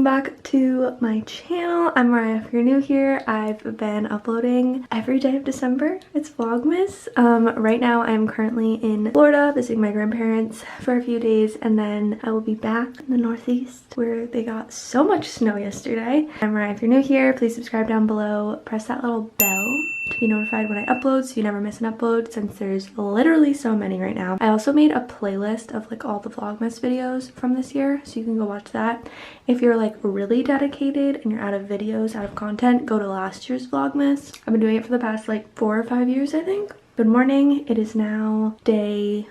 back to my channel. I'm Mariah. If you're new here, I've been uploading every day of December. It's Vlogmas. Right now I'm currently in Florida visiting my grandparents for a few days, and then I will be back in the Northeast where they got so much snow yesterday. I'm Mariah. If you're new here, please subscribe down below. Press that little bell to be notified when I upload so you never miss an upload, since there's literally so many right now. I also made a playlist of like all the Vlogmas videos from this year, so you can go watch that. If you're like really dedicated and you're out of videos, out of content, go to last year's Vlogmas. I've been doing it for the past like 4 or 5 years, I think. Good morning. It is now day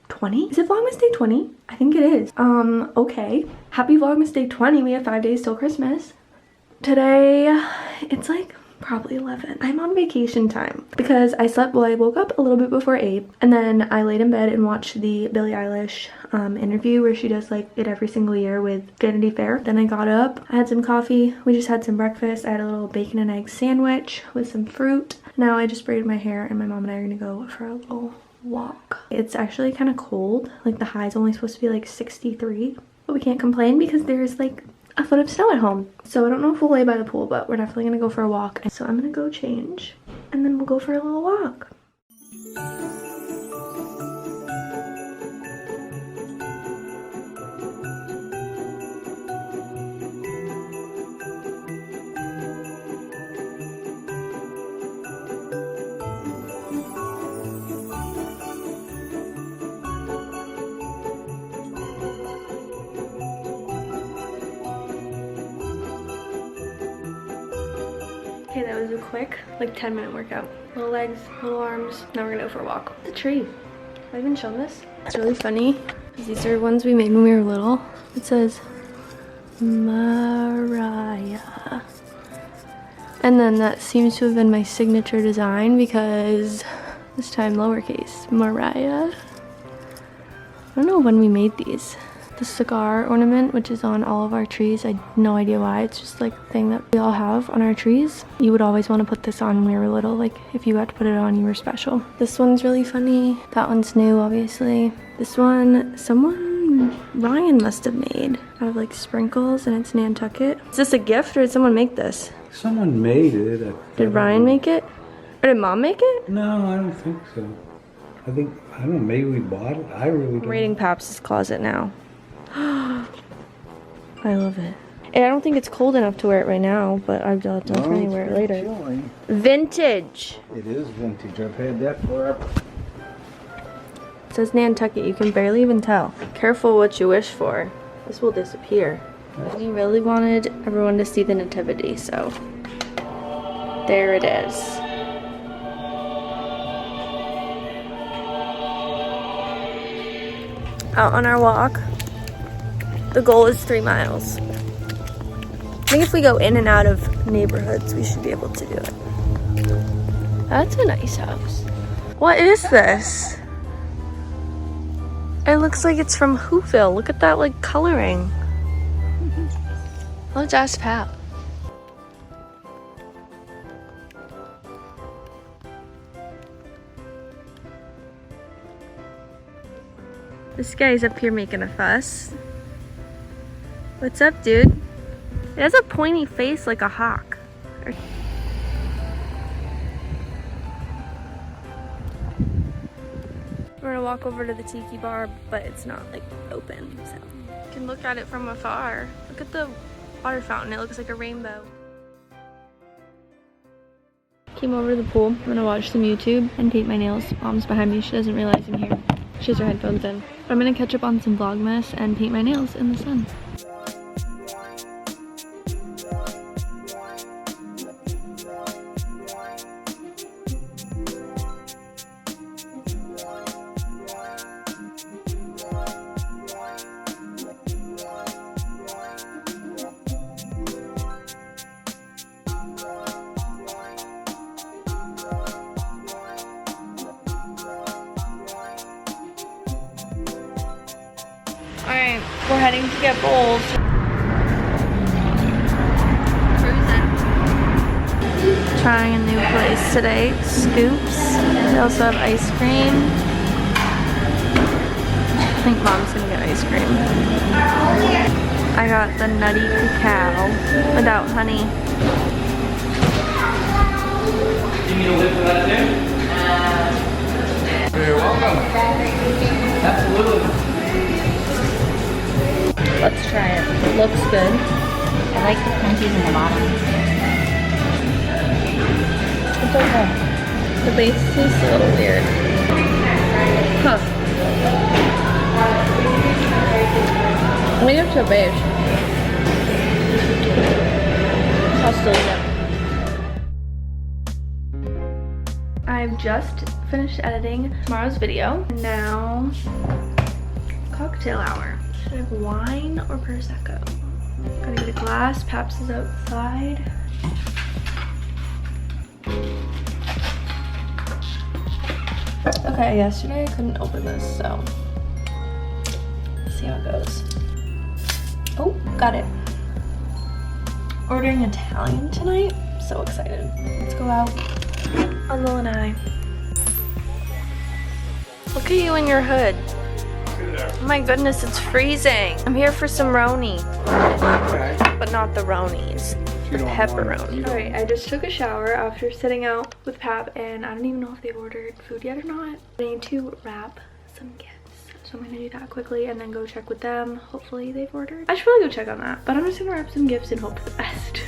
20? Is it Vlogmas day 20? I think it is. Okay. Happy Vlogmas day 20. We have 5 days till Christmas. Today, it's like probably 11. I'm on vacation time because I woke up a little bit before 8, and then I laid in bed and watched the Billie Eilish interview where she does like it every single year with Vanity Fair. Then I got up, I had some coffee, we just had some breakfast. I had a little bacon and egg sandwich with some fruit. Now I just braided my hair and my mom and I are gonna go for a little walk. It's actually kind of cold. Like the high is only supposed to be like 63, but we can't complain because there's like a foot of snow at home. So I don't know if we'll lay by the pool, but we're definitely gonna go for a walk. So I'm gonna go change and then we'll go for a little walk. Okay, that was a quick, like 10-minute workout. Little legs, little arms. Now we're gonna go for a walk. The tree. Have I even shown this? It's really funny because these are ones we made when we were little. It says Mariah. And then that seems to have been my signature design because this time lowercase, Mariah. I don't know when we made these. The cigar ornament, which is on all of our trees. I have no idea why. It's just like a thing that we all have on our trees. You would always want to put this on when we were little. Like if you got to put it on, you were special. This one's really funny. That one's new, obviously. This one, Ryan must have made out of like sprinkles, and it's Nantucket. Is this a gift or did someone make this? Someone made it. Did Ryan make it? Or did Mom make it? No, I don't think so. I don't know, maybe we bought it. I really don't. I'm raiding Paps' closet now. I love it. And I don't think it's cold enough to wear it right now, but I'll definitely wear it later. Chilly. Vintage. It is vintage. I've had that forever. It says Nantucket. You can barely even tell. Careful what you wish for. This will disappear. We really wanted everyone to see the nativity, so there it is. Out on our walk. The goal is 3 miles. I think if we go in and out of neighborhoods, we should be able to do it. That's a nice house. What is this? It looks like it's from Whoville. Look at that like coloring. Let's ask Pat. This guy's up here making a fuss. What's up, dude? It has a pointy face like a hawk. We're gonna walk over to the tiki bar, but it's not like open, so you can look at it from afar. Look at the water fountain. It looks like a rainbow. Came over to the pool. I'm gonna watch some YouTube and paint my nails. Mom's behind me. She doesn't realize I'm here. She has her headphones in. But I'm gonna catch up on some Vlogmas and paint my nails in the sun. Alright, we're heading to get bowls. Cruising. Trying a new place today, Scoops. They also have ice cream. I think mom's gonna get ice cream. I got the nutty cacao without honey. You need a whip for that too? You're welcome. Absolutely. Let's try it. It looks good. I like the crunchies in the bottom. It's okay. The base tastes a little weird. Huh. Maybe it's a beige. I'll still eat it. I've just finished editing tomorrow's video. Now, cocktail hour. Should I have wine or Prosecco? Gotta get a glass. Paps is outside. Okay, yesterday I couldn't open this, so let's see how it goes. Oh, got it. Ordering Italian tonight. So excited. Let's go out on the lanai. Look at you in your hood. Oh my goodness, it's freezing. I'm here for some roni. Okay. But not the ronies. The pepperoni. Alright, I just took a shower after sitting out with Pap, and I don't even know if they've ordered food yet or not. I need to wrap some gifts. So I'm gonna do that quickly and then go check with them. Hopefully they've ordered. I should probably go check on that, but I'm just gonna wrap some gifts and hope for the best.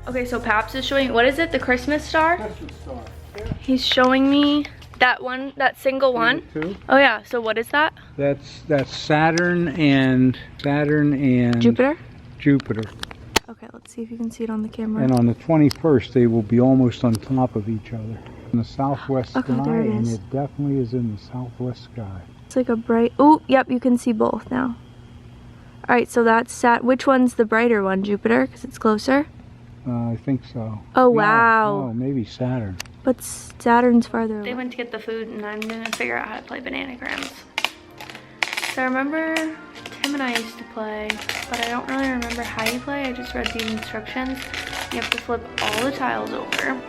Okay, so Paps is showing, what is it, the Christmas star? Christmas star. Yeah. He's showing me that one, that single one. Two. Oh yeah, so what is that? That's Saturn and Jupiter? Jupiter. Okay, let's see if you can see it on the camera. And on the 21st, they will be almost on top of each other in the southwest Okay, sky, there it and is. it definitely is in the southwest sky. It's like a bright, oh, yep, you can see both now. All right, so that's which one's the brighter one, Jupiter, because it's closer? I think so. Oh, wow. Oh, maybe Saturn. But Saturn's farther away. They went to get the food, and I'm gonna figure out how to play bananagrams. So I remember Tim and I used to play, but I don't really remember how you play. I just read the instructions. You have to flip all the tiles over.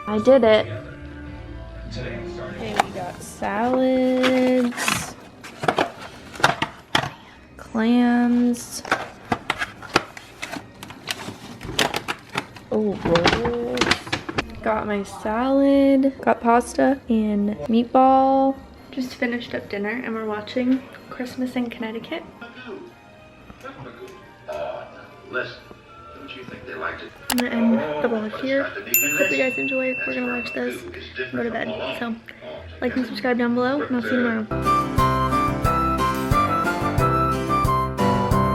I did it. Okay, we got salads, clams, rolls. Got my salad, got pasta and meatball. Just finished up dinner and we're watching Christmas in Connecticut. Listen, don't you think they liked it? I'm gonna end the vlog here. Hope you guys enjoy. We're gonna watch this and go to bed. So, like and subscribe down below, and I'll see you tomorrow.